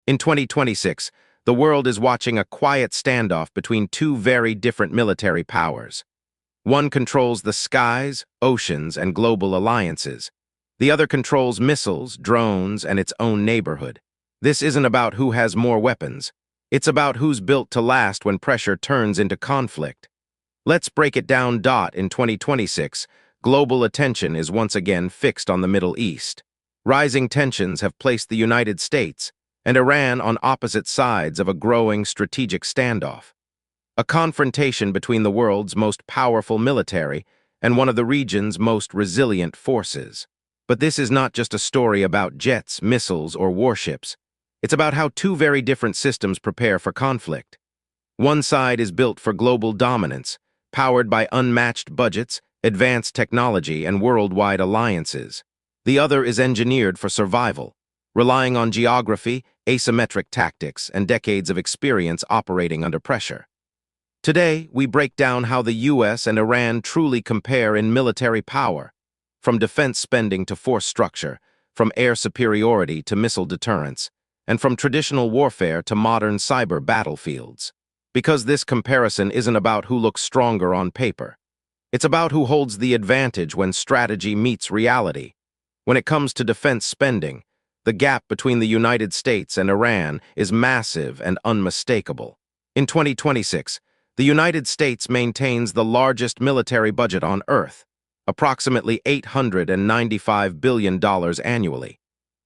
In 2026, the world is watching a quiet standoff between two very different military powers. One controls the skies, oceans, and global alliances. The other controls missiles, drones, and its own neighborhood. This isn't about who has more weapons. It's about who's built to last when pressure turns into conflict. Let's break it down. In 2026, global attention is once again fixed on the Middle East. Rising tensions have placed the United States and Iran on opposite sides of a growing strategic standoff. A confrontation between the world's most powerful military and one of the region's most resilient forces. But this is not just a story about jets, missiles, or warships. It's about how two very different systems prepare for conflict. One side is built for global dominance, powered by unmatched budgets, advanced technology, and worldwide alliances. The other is engineered for survival, relying on geography, asymmetric tactics, and decades of experience operating under pressure. Today, we break down how the US and Iran truly compare in military power, from defense spending to force structure, from air superiority to missile deterrence, and from traditional warfare to modern cyber battlefields. Because this comparison isn't about who looks stronger on paper. It's about who holds the advantage when strategy meets reality. When it comes to defense spending, the gap between the United States and Iran is massive and unmistakable. In 2026, the United States maintains the largest military budget on Earth, approximately $895 billion annually,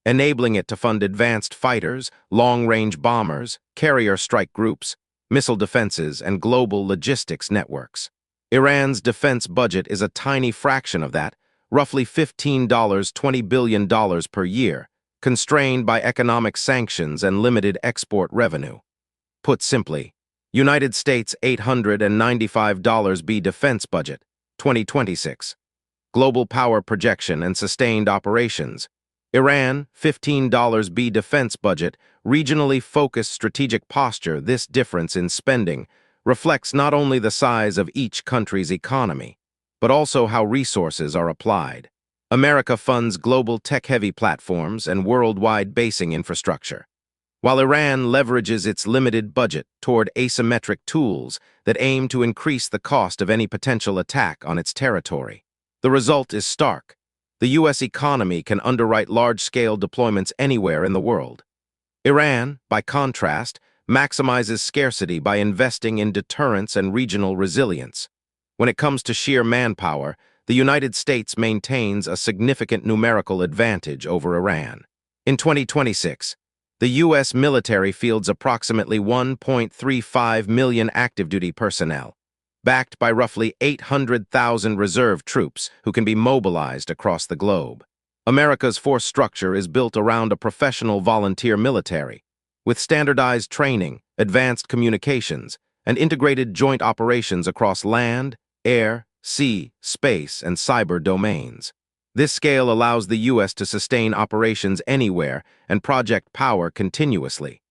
enabling it to fund advanced fighters, long-range bombers, carrier strike groups, missile defenses, and global logistics networks. Iran's defense budget is a tiny fraction of that, roughly $20 billion per year, constrained by economic sanctions and limited export revenue. Put simply, United States $895 defense budget, 2026. Global power projection and sustained operations. Iran, $15 defense budget, regionally focused strategic posture. This difference in spending reflects not only the size of each country's economy, but also how resources are applied. America funds global tech-heavy platforms and worldwide basing infrastructure, while Iran leverages its limited budget toward asymmetric tools that aim to increase the cost of any potential attack on its territory. The result is stark. The U.S. economy can underwrite large-scale deployments anywhere in the world. Iran, by contrast, maximizes scarcity by investing in deterrence and regional resilience. When it comes to sheer manpower, the United States maintains a significant numerical advantage over Iran. In 2026, the U.S. military fields approximately 1.35 million active-duty personnel, backed by roughly 800,000 reserve troops who can be mobilized across the globe. America's force structure is built around a professional volunteer military, with standardized training, advanced communications, and integrated joint operations across land, air, sea, space, and cyber domains. This scale allows the U.S. to sustain operations anywhere and project power continuously.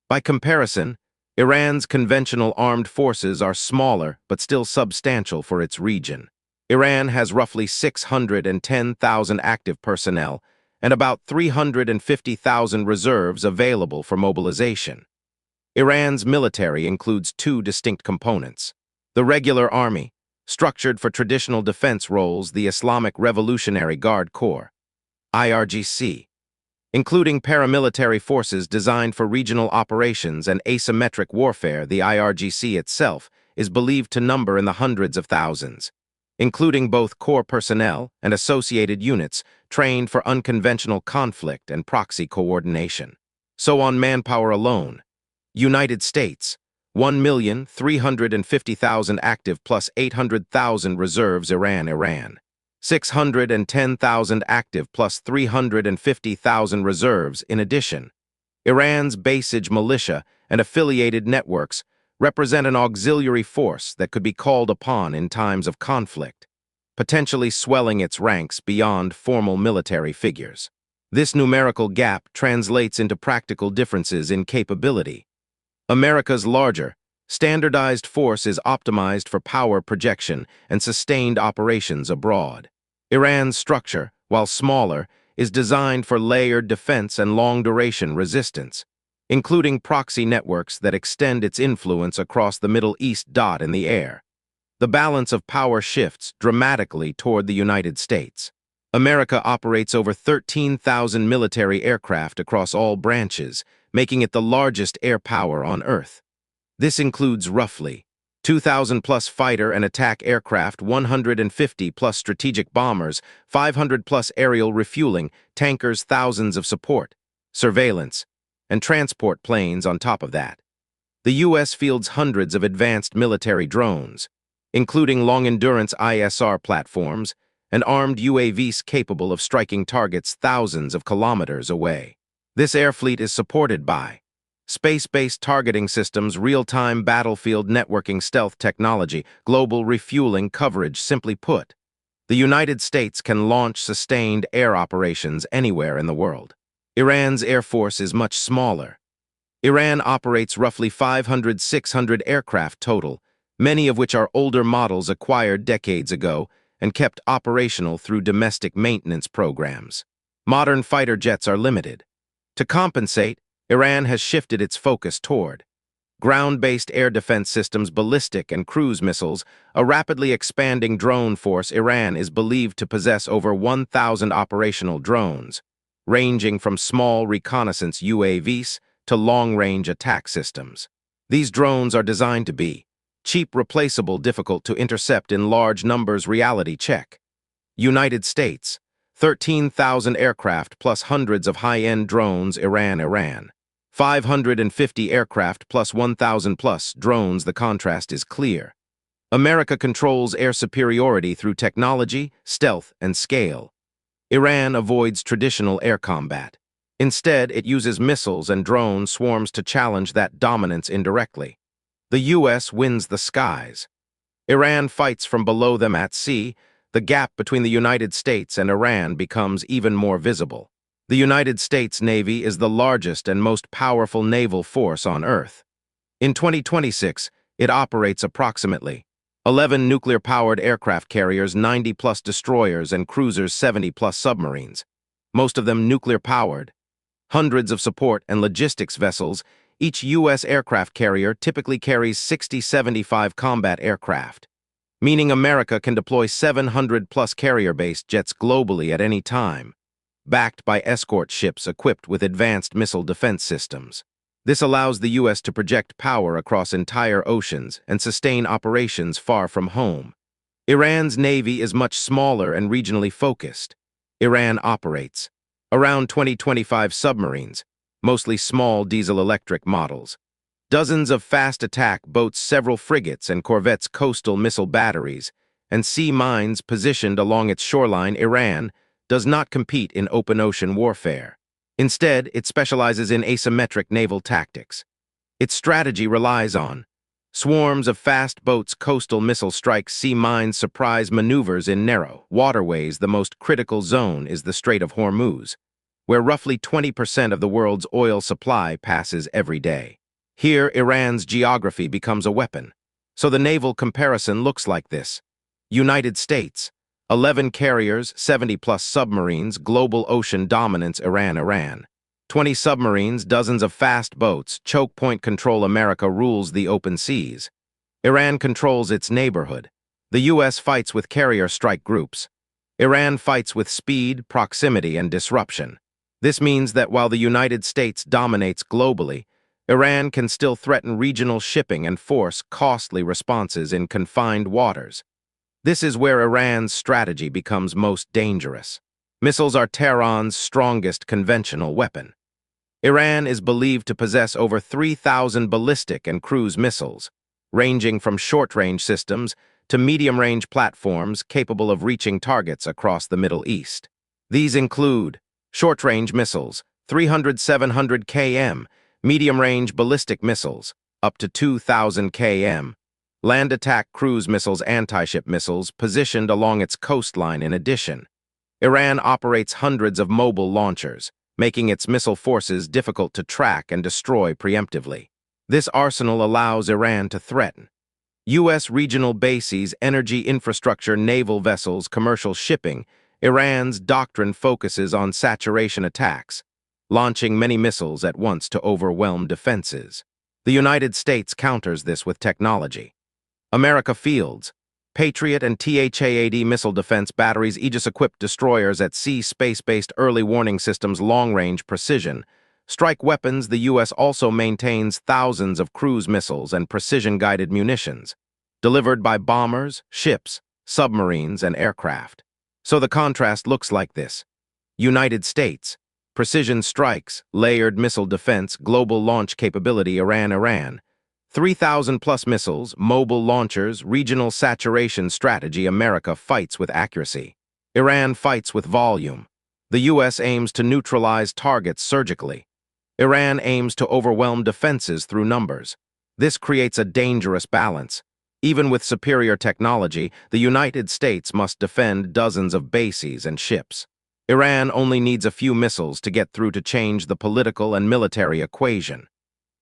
By comparison, Iran's conventional armed forces are smaller but still substantial for its region. Iran has roughly 610,000 active personnel and about 350,000 reserves available for mobilization. Iran's military includes two distinct components: the regular army, structured for traditional defense roles, the Islamic Revolutionary Guard Corps, IRGC, including paramilitary forces designed for regional operations and asymmetric warfare. The IRGC itself is believed to number in the hundreds of thousands, including both core personnel and associated units trained for unconventional conflict and proxy coordination. So on manpower alone, United States, 1,350,000 active plus 800,000 reserves. Iran, 610,000 active plus 350,000 reserves. In addition, Iran's Basij militia and affiliated networks represent an auxiliary force that could be called upon in times of conflict, potentially swelling its ranks beyond formal military figures. This numerical gap translates into practical differences in capability. America's larger, standardized force is optimized for power projection and sustained operations abroad. Iran's structure, while smaller, is designed for layered defense and long-duration resistance. including proxy networks that extend its influence across the Middle East. In the air, the balance of power shifts dramatically toward the United States. America operates over 13,000 military aircraft across all branches, making it the largest air power on Earth. This includes roughly 2,000-plus fighter and attack aircraft, 150-plus strategic bombers, 500-plus aerial refueling, tankers, thousands of support, surveillance, and transport planes on top of that. The U.S. fields hundreds of advanced military drones, including long-endurance ISR platforms and armed UAVs capable of striking targets thousands of kilometers away. This air fleet is supported by space-based targeting systems, real-time battlefield networking, stealth technology, global refueling coverage. Simply put, the United States can launch sustained air operations anywhere in the world. Iran's air force is much smaller. Iran operates roughly 500-600 aircraft total, many of which are older models acquired decades ago and kept operational through domestic maintenance programs. Modern fighter jets are limited. To compensate, Iran has shifted its focus toward ground-based air defense systems, ballistic and cruise missiles, a rapidly expanding drone force. Iran is believed to possess over 1,000 operational drones, ranging from small reconnaissance UAVs to long-range attack systems. These drones are designed to be cheap, replaceable, difficult to intercept in large numbers. Reality check. United States, 13,000 aircraft plus hundreds of high-end drones. Iran, 550 aircraft plus 1,000 plus drones. The contrast is clear. America controls air superiority through technology, stealth, and scale. Iran avoids traditional air combat. Instead, it uses missiles and drone swarms to challenge that dominance indirectly. The U.S. wins the skies. Iran fights from below them at sea. The gap between the United States and Iran becomes even more visible. The United States Navy is the largest and most powerful naval force on Earth. In 2026, it operates approximately 11 nuclear-powered aircraft carriers, 90-plus destroyers and cruisers, 70-plus submarines, most of them nuclear-powered, hundreds of support and logistics vessels. Each U.S. aircraft carrier typically carries 60-75 combat aircraft, meaning America can deploy 700-plus carrier-based jets globally at any time, backed by escort ships equipped with advanced missile defense systems. This allows the U.S. to project power across entire oceans and sustain operations far from home. Iran's navy is much smaller and regionally focused. Iran operates around 20-25 submarines, mostly small diesel-electric models, dozens of fast attack boats, several frigates and corvettes, coastal missile batteries, and sea mines positioned along its shoreline. Iran does not compete in open ocean warfare. Instead, it specializes in asymmetric naval tactics. Its strategy relies on swarms of fast boats, coastal missile strikes, sea mines, surprise maneuvers in narrow waterways. The most critical zone is the Strait of Hormuz, where roughly 20% of the world's oil supply passes every day. Here, Iran's geography becomes a weapon. So the naval comparison looks like this. United States, 11 carriers, 70-plus submarines, global ocean dominance. Iran, 20 submarines, dozens of fast boats, choke point control. America rules the open seas. Iran controls its neighborhood. The U.S. fights with carrier strike groups. Iran fights with speed, proximity, and disruption. This means that while the United States dominates globally, Iran can still threaten regional shipping and force costly responses in confined waters. This is where Iran's strategy becomes most dangerous. Missiles are Tehran's strongest conventional weapon. Iran is believed to possess over 3,000 ballistic and cruise missiles, ranging from short-range systems to medium-range platforms capable of reaching targets across the Middle East. These include short-range missiles, 300-700 km, medium-range ballistic missiles, up to 2,000 km, land attack cruise missiles, anti-ship missiles positioned along its coastline. In addition, Iran operates hundreds of mobile launchers, making its missile forces difficult to track and destroy preemptively. This arsenal allows Iran to threaten U.S. regional bases, energy infrastructure, naval vessels, commercial shipping. Iran's doctrine focuses on saturation attacks, launching many missiles at once to overwhelm defenses. The United States counters this with technology. America fields Patriot and THAAD missile defense batteries, Aegis-equipped destroyers at sea, space-based early warning systems, long-range precision. Strike weapons. The U.S. also maintains thousands of cruise missiles and precision-guided munitions, delivered by bombers, ships, submarines, and aircraft. So the contrast looks like this. United States, precision strikes, layered missile defense, global launch capability. Iran, 3,000-plus missiles, mobile launchers, regional saturation strategy. America fights with accuracy. Iran fights with volume. The U.S. aims to neutralize targets surgically. Iran aims to overwhelm defenses through numbers. This creates a dangerous balance. Even with superior technology, the United States must defend dozens of bases and ships. Iran only needs a few missiles to get through to change the political and military equation.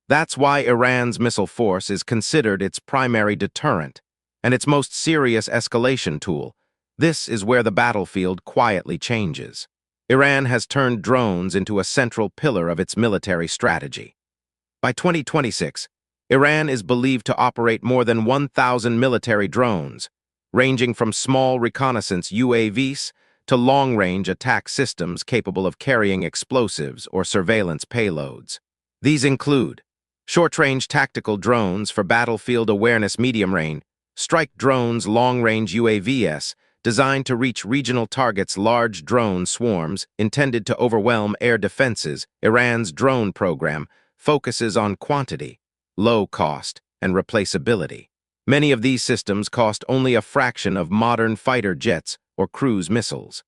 That's why Iran's missile force is considered its primary deterrent and its most serious escalation tool. This is where the battlefield quietly changes. Iran has turned drones into a central pillar of its military strategy. By 2026, Iran is believed to operate more than 1,000 military drones, ranging from small reconnaissance UAVs to long-range attack systems capable of carrying explosives or surveillance payloads. These include short-range tactical drones for battlefield awareness, medium-range strike drones, long-range UAVs, designed to reach regional targets, large drone swarms intended to overwhelm air defenses. Iran's drone program focuses on quantity, low cost, and replaceability. Many of these systems cost only a fraction of modern fighter jets or cruise missiles.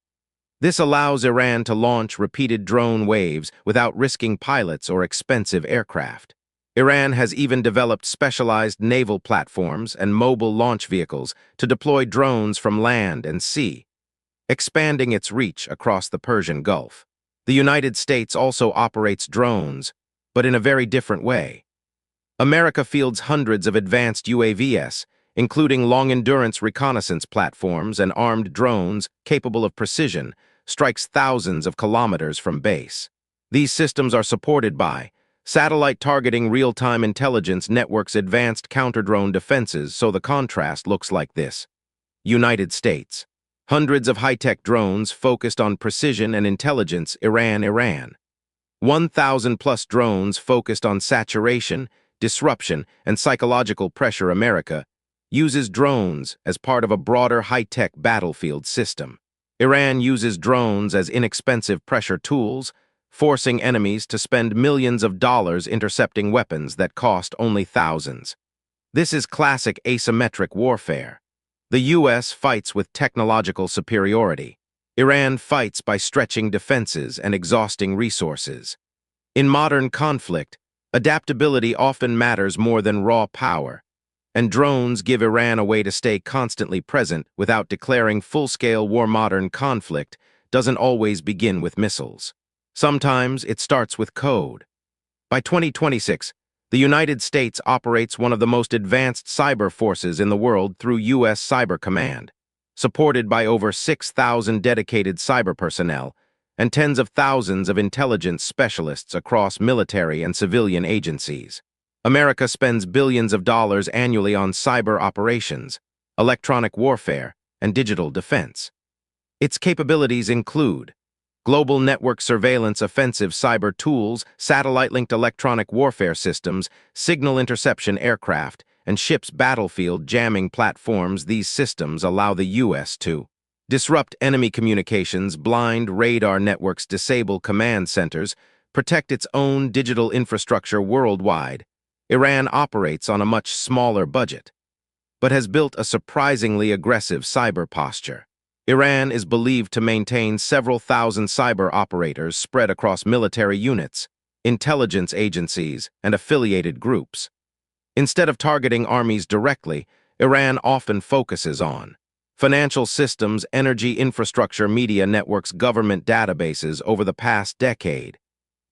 This allows Iran to launch repeated drone waves without risking pilots or expensive aircraft. Iran has even developed specialized naval platforms and mobile launch vehicles to deploy drones from land and sea, expanding its reach across the Persian Gulf. The United States also operates drones, but in a very different way. America fields hundreds of advanced UAVs, including long-endurance reconnaissance platforms and armed drones capable of precision, strikes thousands of kilometers from base. These systems are supported by satellite targeting, real-time intelligence networks, advanced counter-drone defenses. So the contrast looks like this. United States, hundreds of high-tech drones focused on precision and intelligence. Iran, 1,000-plus drones focused on saturation, disruption, and psychological pressure. America uses drones as part of a broader high-tech battlefield system. Iran uses drones as inexpensive pressure tools, forcing enemies to spend millions of dollars intercepting weapons that cost only thousands. This is classic asymmetric warfare. The U.S. fights with technological superiority. Iran fights by stretching defenses and exhausting resources. In modern conflict, adaptability often matters more than raw power, and drones give Iran a way to stay constantly present without declaring full-scale war. Modern conflict doesn't always begin with missiles. Sometimes it starts with code. By 2026, the United States operates one of the most advanced cyber forces in the world through U.S. Cyber Command, supported by over 6,000 dedicated cyber personnel and tens of thousands of intelligence specialists across military and civilian agencies. America spends billions of dollars annually on cyber operations, electronic warfare, and digital defense. Its capabilities include global network surveillance, offensive cyber tools, satellite-linked electronic warfare systems, signal interception aircraft, and ships, battlefield jamming platforms. These systems allow the U.S. to disrupt enemy communications, blind radar networks, disable command centers, protect its own digital infrastructure worldwide. Iran operates on a much smaller budget, but has built a surprisingly aggressive cyber posture. Iran is believed to maintain several thousand cyber operators spread across military units, intelligence agencies, and affiliated groups. Instead of targeting armies directly, Iran often focuses on financial systems, energy infrastructure, media networks, government databases. Over the past decade,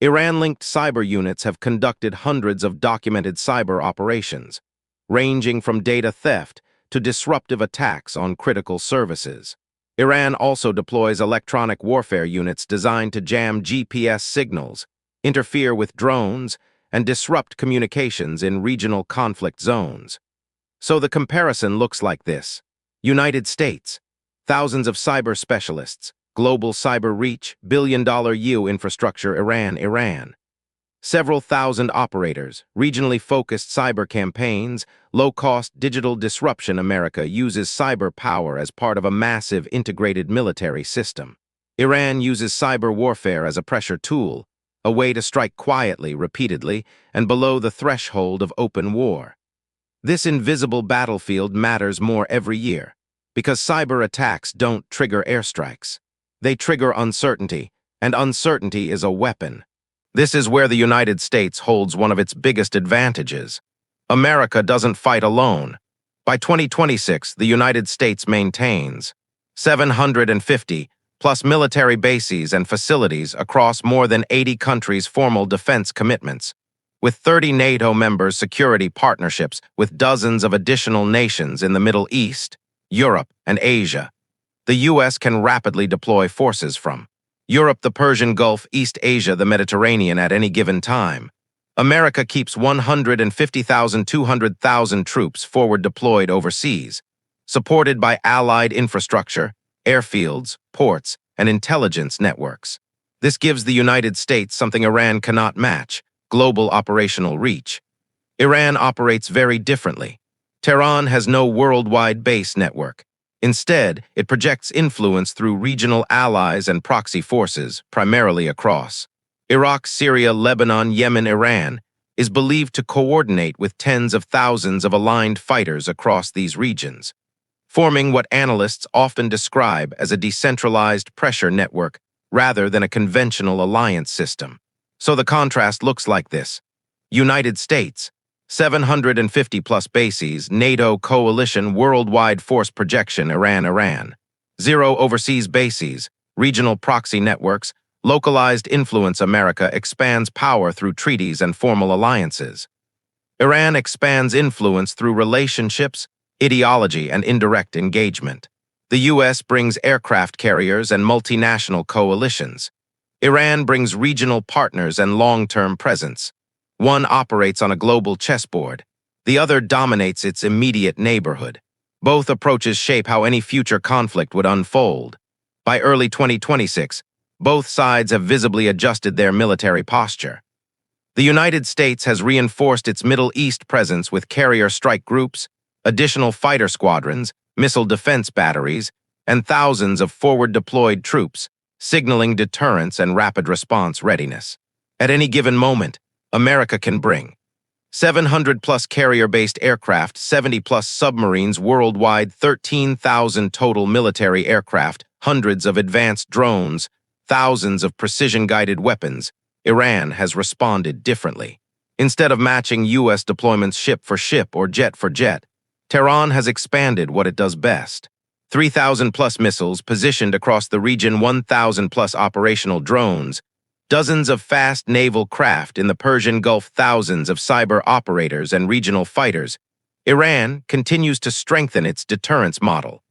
Iran-linked cyber units have conducted hundreds of documented cyber operations, ranging from data theft to disruptive attacks on critical services. Iran also deploys electronic warfare units designed to jam GPS signals, interfere with drones, and disrupt communications in regional conflict zones. So the comparison looks like this. United States, thousands of cyber specialists, global cyber reach, billion-dollar EU infrastructure, Iran. Several thousand operators, regionally focused cyber campaigns, low-cost digital disruption. America uses cyber power as part of a massive integrated military system. Iran uses cyber warfare as a pressure tool, a way to strike quietly, repeatedly, and below the threshold of open war. This invisible battlefield matters more every year, because cyber attacks don't trigger airstrikes. They trigger uncertainty, and uncertainty is a weapon. This is where the United States holds one of its biggest advantages. America doesn't fight alone. By 2026, the United States maintains 750 plus military bases and facilities across more than 80 countries' formal defense commitments, with 30 NATO members' security partnerships with dozens of additional nations in the Middle East, Europe, and Asia. The U.S. can rapidly deploy forces from Europe, the Persian Gulf, East Asia, the Mediterranean at any given time. America keeps 150,000 to 200,000 troops forward deployed overseas, supported by allied infrastructure, airfields, ports, and intelligence networks. This gives the United States something Iran cannot match: global operational reach. Iran operates very differently. Tehran has no worldwide base network. Instead, it projects influence through regional allies and proxy forces, primarily across Iraq, Syria, Lebanon, Yemen. Iran is believed to coordinate with tens of thousands of aligned fighters across these regions, forming what analysts often describe as a decentralized pressure network rather than a conventional alliance system. So the contrast looks like this. United States, 750 plus bases, NATO coalition worldwide force projection. Iran. 0 overseas bases, regional proxy networks, localized influence. America expands power through treaties and formal alliances. Iran expands influence through relationships, ideology, and indirect engagement. The U.S. brings aircraft carriers and multinational coalitions. Iran brings regional partners and long-term presence. One operates on a global chessboard. The other dominates its immediate neighborhood. Both approaches shape how any future conflict would unfold. By early 2026, both sides have visibly adjusted their military posture. The United States has reinforced its Middle East presence with carrier strike groups, additional fighter squadrons, missile defense batteries, and thousands of forward-deployed troops, signaling deterrence and rapid response readiness. At any given moment, America can bring 700-plus carrier-based aircraft, 70-plus submarines worldwide, 13,000 total military aircraft, hundreds of advanced drones, thousands of precision-guided weapons. Iran has responded differently. Instead of matching U.S. deployments ship for ship or jet for jet, Tehran has expanded what it does best. 3,000-plus missiles positioned across the region, 1,000-plus operational drones, dozens of fast naval craft in the Persian Gulf, thousands of cyber operators and regional fighters. Iran continues to strengthen its deterrence model,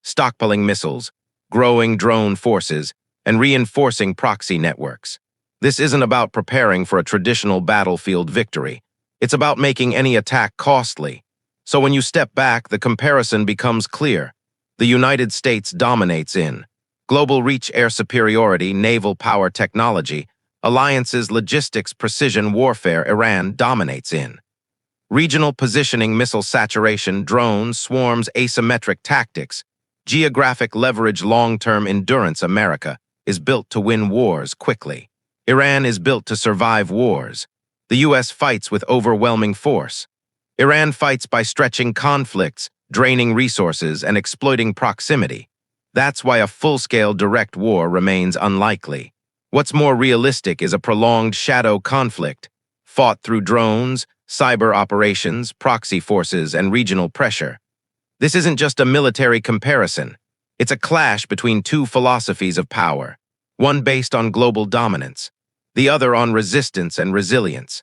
stockpiling missiles, growing drone forces, and reinforcing proxy networks. This isn't about preparing for a traditional battlefield victory. It's about making any attack costly. So when you step back, the comparison becomes clear. The United States dominates in global reach, air superiority, naval power, technology, alliances, logistics, precision warfare. Iran dominates in regional positioning, missile saturation, drones, swarms, asymmetric tactics, geographic leverage, long-term endurance. America is built to win wars quickly. Iran is built to survive wars. The U.S. fights with overwhelming force. Iran fights by stretching conflicts, draining resources, and exploiting proximity. That's why a full-scale direct war remains unlikely. What's more realistic is a prolonged shadow conflict, fought through drones, cyber operations, proxy forces, and regional pressure. This isn't just a military comparison. It's a clash between two philosophies of power, one based on global dominance, the other on resistance and resilience.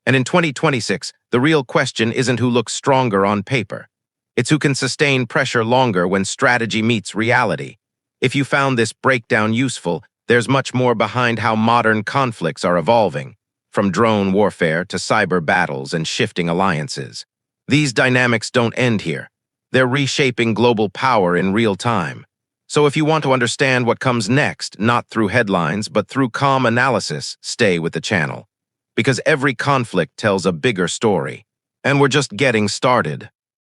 And in 2026, the real question isn't who looks stronger on paper. It's who can sustain pressure longer when strategy meets reality. If you found this breakdown useful, There's much more behind how modern conflicts are evolving, from drone warfare to cyber battles and shifting alliances. These dynamics don't end here. They're reshaping global power in real time. So if you want to understand what comes next, not through headlines, but through calm analysis, stay with the channel. Because every conflict tells a bigger story. And we're just getting started.